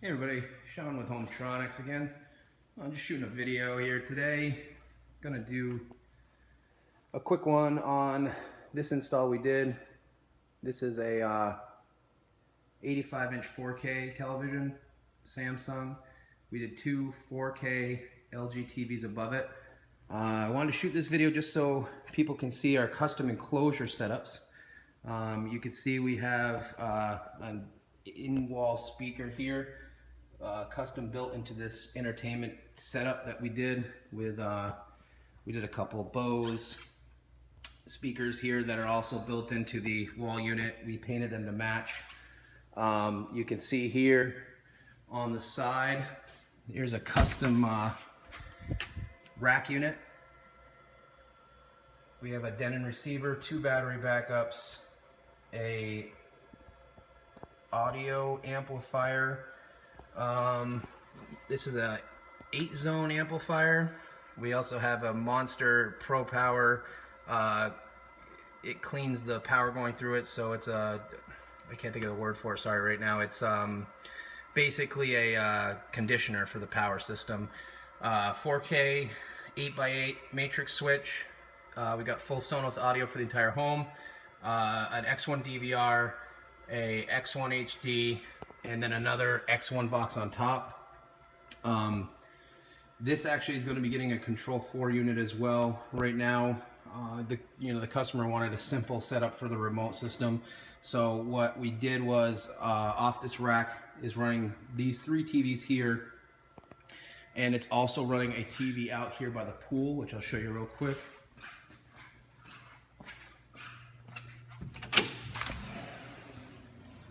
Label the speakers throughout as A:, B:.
A: Hey everybody, Sean with Hometronics again. I'm just shooting a video here today. Gonna do a quick one on this install we did. This is a 85-inch 4K television, Samsung. We did two 4K LG TVs above it. I wanted to shoot this video just so people can see our custom enclosure setups. You can see we have an in-wall speaker here. Custom built into this entertainment setup that we did with we did a couple Bose speakers here that are also built into the wall unit. We painted them to match. You can see here on the side here's a custom rack unit. We have a Denon receiver, two battery backups, a audio amplifier. This is a 8-zone amplifier. We also have a Monster Pro Power. It cleans the power going through it, so it's a, I can't think of the word for it, sorry right now. It's basically a conditioner for the power system. 4K 8x8 matrix switch. We got full Sonos audio for the entire home. An X1 DVR, a X1 HD, and then another X1 box on top. This actually is going to be getting a Control 4 unit as well. Right now, the customer wanted a simple setup for the remote system. So what we did was off this rack is running these three TVs here, and it's also running a TV out here by the pool, which I'll show you real quick.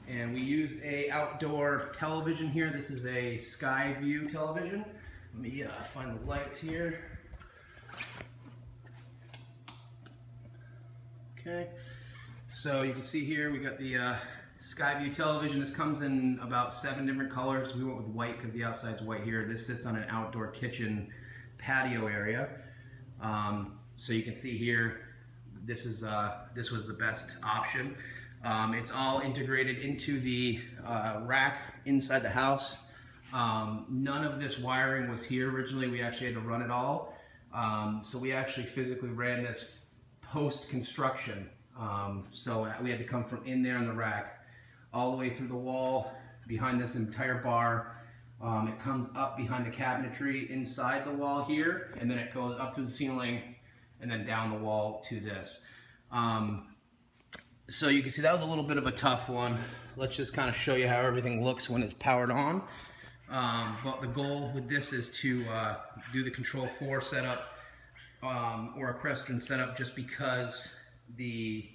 A: And we used a outdoor television here. This is a sky view television. Let me find the lights here. Okay, so you can see here we got the sky view television. This comes in about 7 different colors. We went with white because the outside's white here. This sits on an outdoor kitchen patio area. So you can see here, this was the best option. It's all integrated into the rack inside the house. None of this wiring was here originally. We actually had to run it all. So we actually physically ran this post-construction. So we had to come from in there in the rack all the way through the wall behind this entire bar. It comes up behind the cabinetry inside the wall here, and then it goes up to the ceiling and then down the wall to this. So you can see that was a little bit of a tough one. Let's just kind of show you how everything looks when it's powered on. But the goal with this is to do the Control 4 setup or a Crestron setup, just because the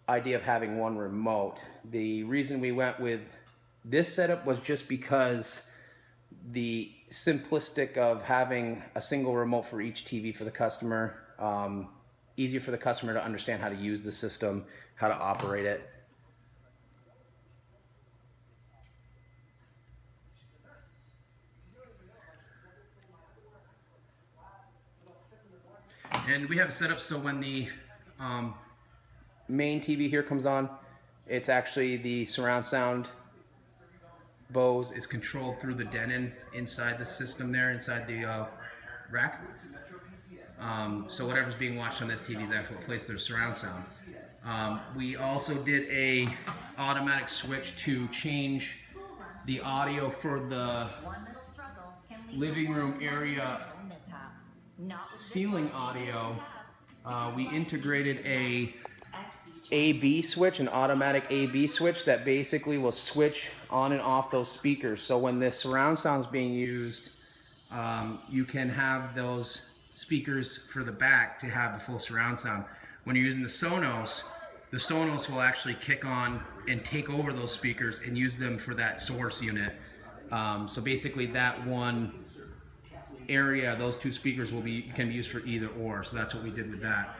A: idea of having one remote. The reason we went with this setup was just because the simplistic of having a single remote for each TV for the customer. Easier for the customer to understand how to use the system, how to operate it. And we have it set up so when the main TV here comes on, it's actually the surround sound Bose is controlled through the Denon inside the system there, inside the rack. So whatever's being watched on this TV is actually placed their surround sound. We also did a automatic switch to change the audio for the living room area ceiling audio. We integrated a AB switch, an automatic AB switch that basically will switch on and off those speakers. So when this surround sound is being used, you can have those speakers for the back to have the full surround sound. When you're using the Sonos will actually kick on and take over those speakers and use them for that source unit. So basically that one area, those two speakers can be used for either or. So that's what we did with that.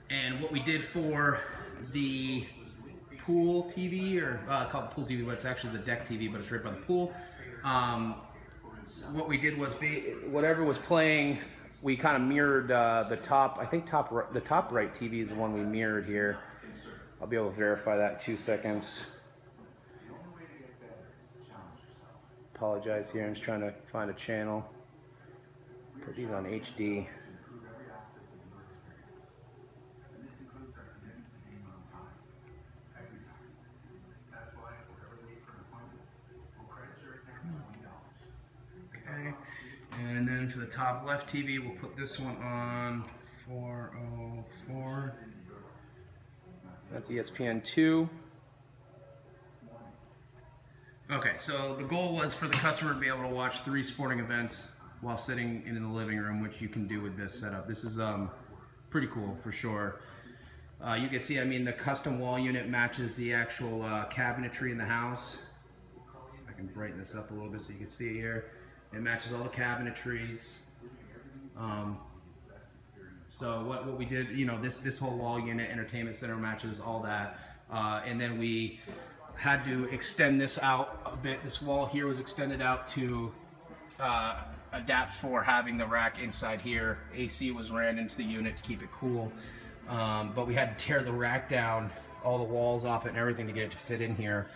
A: And what we did for the pool TV, or called the pool TV, but it's actually the deck TV, but it's right by the pool. What we did was whatever was playing, we kind of mirrored the top. I think the top right TV is the one we mirrored here. I'll be able to verify that in 2 seconds. Apologize here, I'm just trying to find a channel. Put these on HD. Okay, and then for the top left TV, we'll put this one on 404. That's ESPN2. Okay, so the goal was for the customer to be able to watch 3 sporting events while sitting in the living room, which you can do with this setup. This is pretty cool for sure. You can see, I mean, the custom wall unit matches the actual cabinetry in the house. See if I can brighten this up a little bit so you can see it here. It matches all the cabinetries. So what we did, you know, this whole wall unit, entertainment center matches all that. And then we had to extend this out a bit. This wall here was extended out to adapt for having the rack inside here. AC was ran into the unit to keep it cool. But we had to tear the rack down, all the walls off it and everything to get it to fit in here.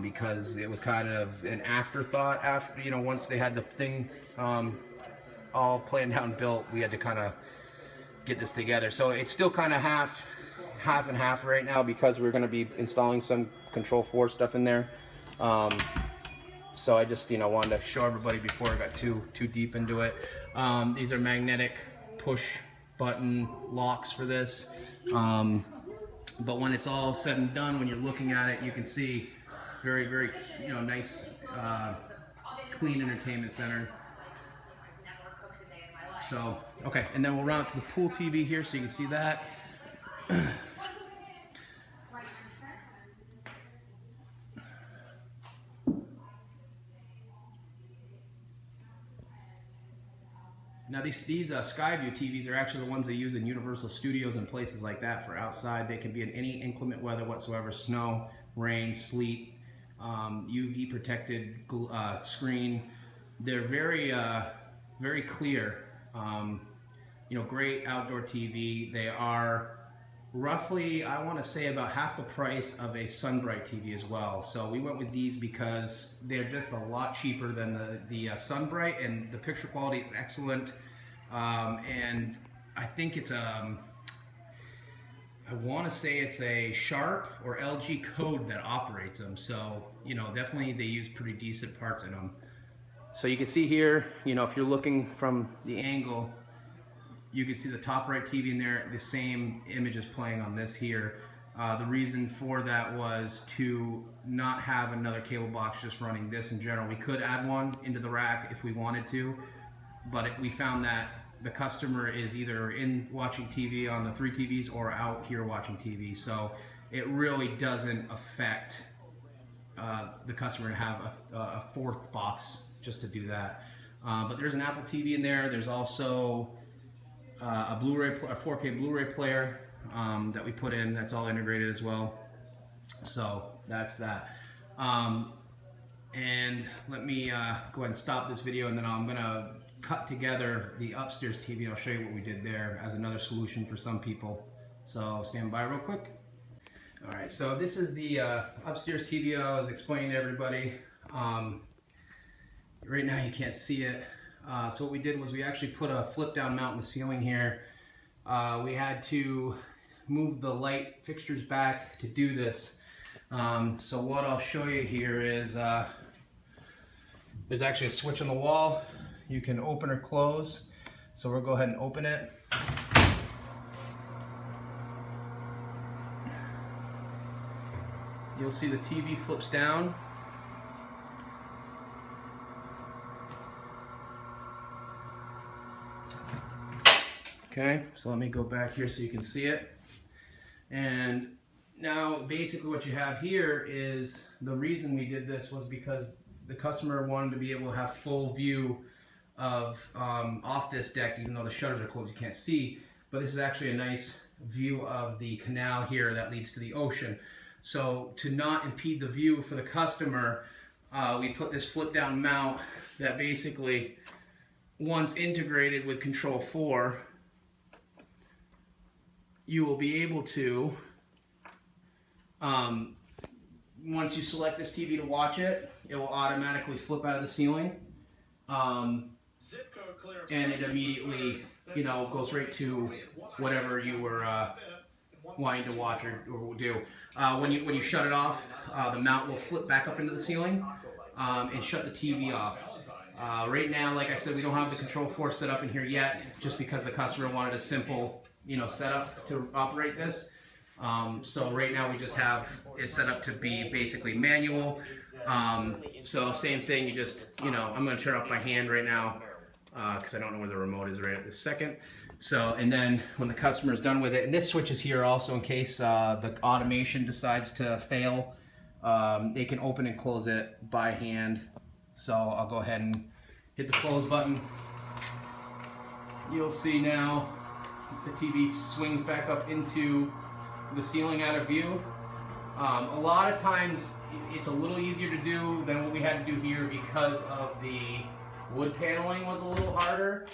A: Because it was kind of an afterthought after, you know, once they had the thing all planned out and built, we had to kind of get this together. So it's still kind of half and half right now because we're going to be installing some Control 4 stuff in there. So I just, you know, wanted to show everybody before I got too deep into it. These are magnetic push button locks for this. But when it's all said and done, when you're looking at it, you can see very, very, you know, nice, clean entertainment center. So, okay, and then we'll round to the pool TV here so you can see that. Now these Skyview TVs are actually the ones they use in Universal Studios and places like that for outside. They can be in any inclement weather whatsoever, snow, rain, sleet, UV protected screen. They're very, very clear. You know, great outdoor TV. They are roughly, I want to say, about half the price of a Sunbright TV as well. So we went with these because they're just a lot cheaper than the Sunbright, and the picture quality is excellent. And I think it's I want to say it's a Sharp or LG code that operates them. So, you know, definitely they use pretty decent parts in them. So you can see here, you know, if you're looking from the angle, you can see the top right TV in there, the same image is playing on this here. The reason for that was to not have another cable box just running this in general. We could add one into the rack if we wanted to, but we found that the customer is either in watching TV on the 3 TVs or out here watching TV. So it really doesn't affect the customer to have a 4th box just to do that. But there's an Apple TV in there. There's also a 4K Blu-ray player that we put in. That's all integrated as well. So that's that. And let me go ahead and stop this video, and then I'm gonna cut together the upstairs TV. I'll show you what we did there as another solution for some people. So stand by real quick. All right, so this is the upstairs TV I was explaining to everybody. Right now you can't see it. So what we did was we actually put a flip down mount in the ceiling here. We had to move the light fixtures back to do this. So what I'll show you here is there's actually a switch on the wall. You can open or close. So we'll go ahead and open it. You'll see the TV flips down. Okay, so let me go back here so you can see it. And now basically what you have here is, the reason we did this was because the customer wanted to be able to have full view of off this deck, even though the shutters are closed, you can't see. But this is actually a nice view of the canal here that leads to the ocean. So to not impede the view for the customer, we put this flip down mount that basically, once integrated with Control 4, you will be able to once you select this TV to watch it, it will automatically flip out of the ceiling. And it immediately, you know, goes right to whatever you were wanting to watch or do. When you shut it off, the mount will flip back up into the ceiling and shut the TV off. Right now, like I said, we don't have the control force set up in here yet, just because the customer wanted a simple, you know, setup to operate this. So right now we just have it set up to be basically manual. So same thing, you just, you know, I'm going to turn off by hand right now because I don't know where the remote is right at this second. So, and then when the customer is done with it, and this switch is here also in case the automation decides to fail, they can open and close it by hand. So I'll go ahead and hit the close button. You'll see now the TV swings back up into the ceiling out of view. A lot of times it's a little easier to do than what we had to do here because of the wood paneling was a little harder.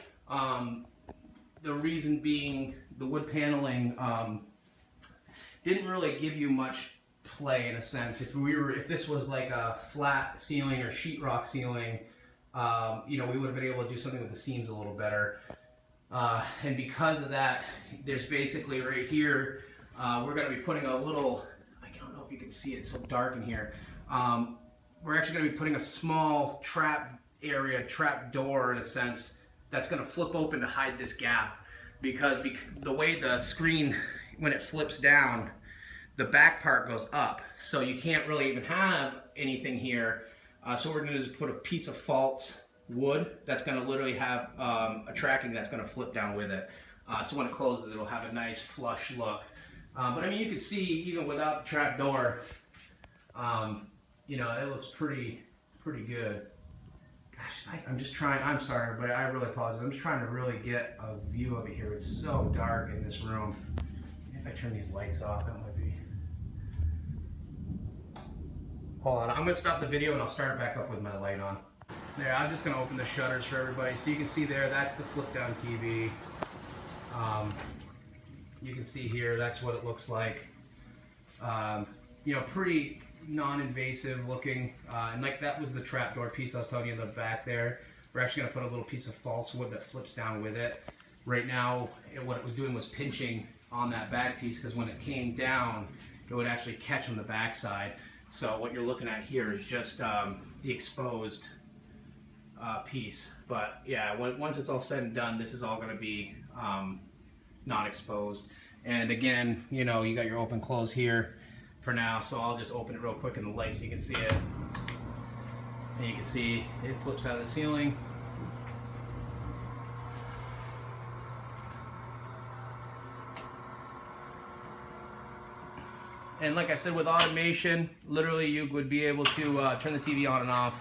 A: The reason being the wood paneling didn't really give you much play in a sense. If this was like a flat ceiling or sheetrock ceiling, you know, we would have been able to do something with the seams a little better. And because of that, there's basically right here, we're going to be putting a little, I don't know if you can see it, it's so dark in here. We're actually going to be putting a small trap door in a sense, that's going to flip open to hide this gap. Because the way the screen, when it flips down, the back part goes up. So you can't really even have anything here. So what we're going to do is put a piece of false wood that's going to literally have a tracking that's going to flip down with it. So when it closes, it'll have a nice flush look. But I mean, you can see even without the trap door, you know, it looks pretty good. Gosh, I'm just trying, I'm sorry, but I really apologize. I'm just trying to really get a view of it here. It's so dark in this room. If I turn these lights off, that might be... Hold on, I'm gonna stop the video and I'll start it back up with my light on. There, I'm just gonna open the shutters for everybody. So you can see there, that's the flip down TV. You can see here, that's what it looks like. You know, pretty non-invasive looking, and like that was the trapdoor piece I was telling you in the back there. We're actually going to put a little piece of false wood that flips down with it. Right now, what it was doing was pinching on that back piece, because when it came down, it would actually catch on the back side. So what you're looking at here is just the exposed piece. But yeah, once it's all said and done, this is all going to be non-exposed. And again, you know, you got your open close here for now, so I'll just open it real quick in the light so you can see it. And you can see it flips out of the ceiling. And like I said, with automation, literally you would be able to turn the TV on and off.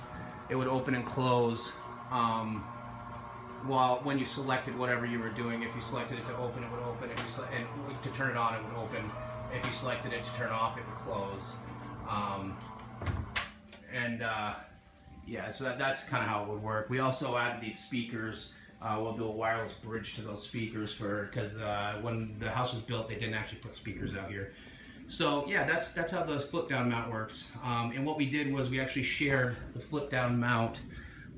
A: It would open and close when you selected whatever you were doing. If you selected it to open, it would open. If you and to turn it on, it would open. If you selected it to turn off, it would close. Yeah, so that's kind of how it would work. We also added these speakers. We'll do a wireless bridge to those speakers because when the house was built, they didn't actually put speakers out here. So yeah, that's how the flip down mount works. And what we did was we actually shared the flip down mount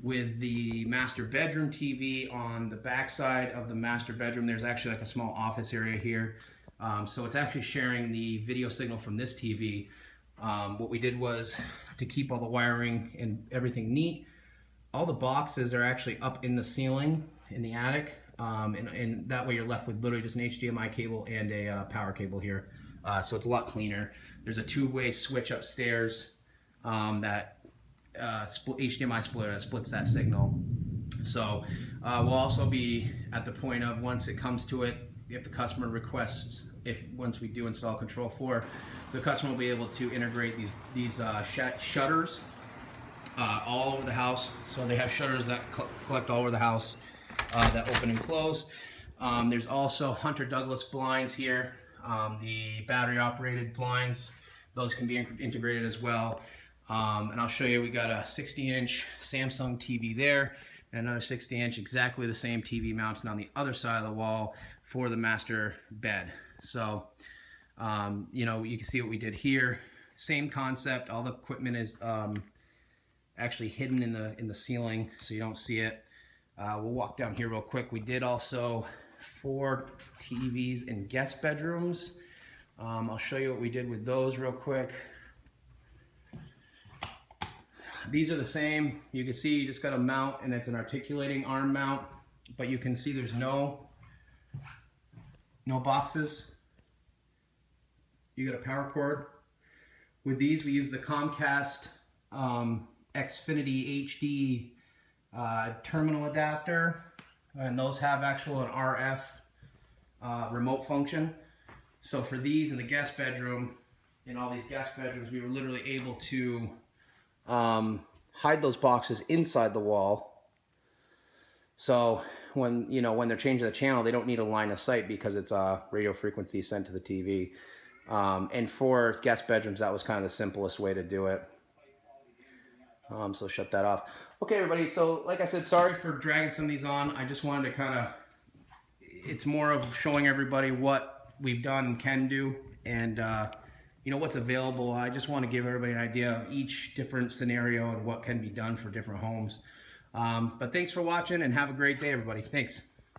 A: with the master bedroom TV on the back side of the master bedroom. There's actually like a small office area here. So it's actually sharing the video signal from this TV. What we did was, to keep all the wiring and everything neat, all the boxes are actually up in the ceiling in the attic, and that way you're left with literally just an HDMI cable and a power cable here. So it's a lot cleaner. There's a two-way switch upstairs that HDMI splitter that splits that signal. So we'll also be at the point of, once it comes to it, if the customer requests, once we do install Control 4, the customer will be able to integrate these shutters all over the house. So they have shutters that collect all over the house that open and close. There's also Hunter Douglas blinds here, the battery operated blinds. Those can be integrated as well. And I'll show you, we got a 60-inch Samsung TV there, and another 60-inch, exactly the same TV mounted on the other side of the wall for the master bed. So, you know, you can see what we did here. same concept. All the equipment is actually hidden in the ceiling, so you don't see it. We'll walk down here real quick. We did also 4 TVs in guest bedrooms. I'll show you what we did with those real quick. These are the same. You can see you just got a mount, and it's an articulating arm mount, but you can see there's no boxes. You got a power cord. With these, we use the Comcast Xfinity HD terminal adapter, and those have an RF remote function. So for these in the guest bedroom, in all these guest bedrooms, we were literally able to hide those boxes inside the wall. So when they're changing the channel, they don't need a line of sight because it's radio frequency sent to the TV. And for guest bedrooms, that was kind of the simplest way to do it. So shut that off. Okay, everybody. So like I said, sorry for dragging some of these on. I just wanted to it's more of showing everybody what we've done and can do, and what's available. I just want to give everybody an idea of each different scenario and what can be done for different homes. But thanks for watching, and have a great day, everybody. Thanks.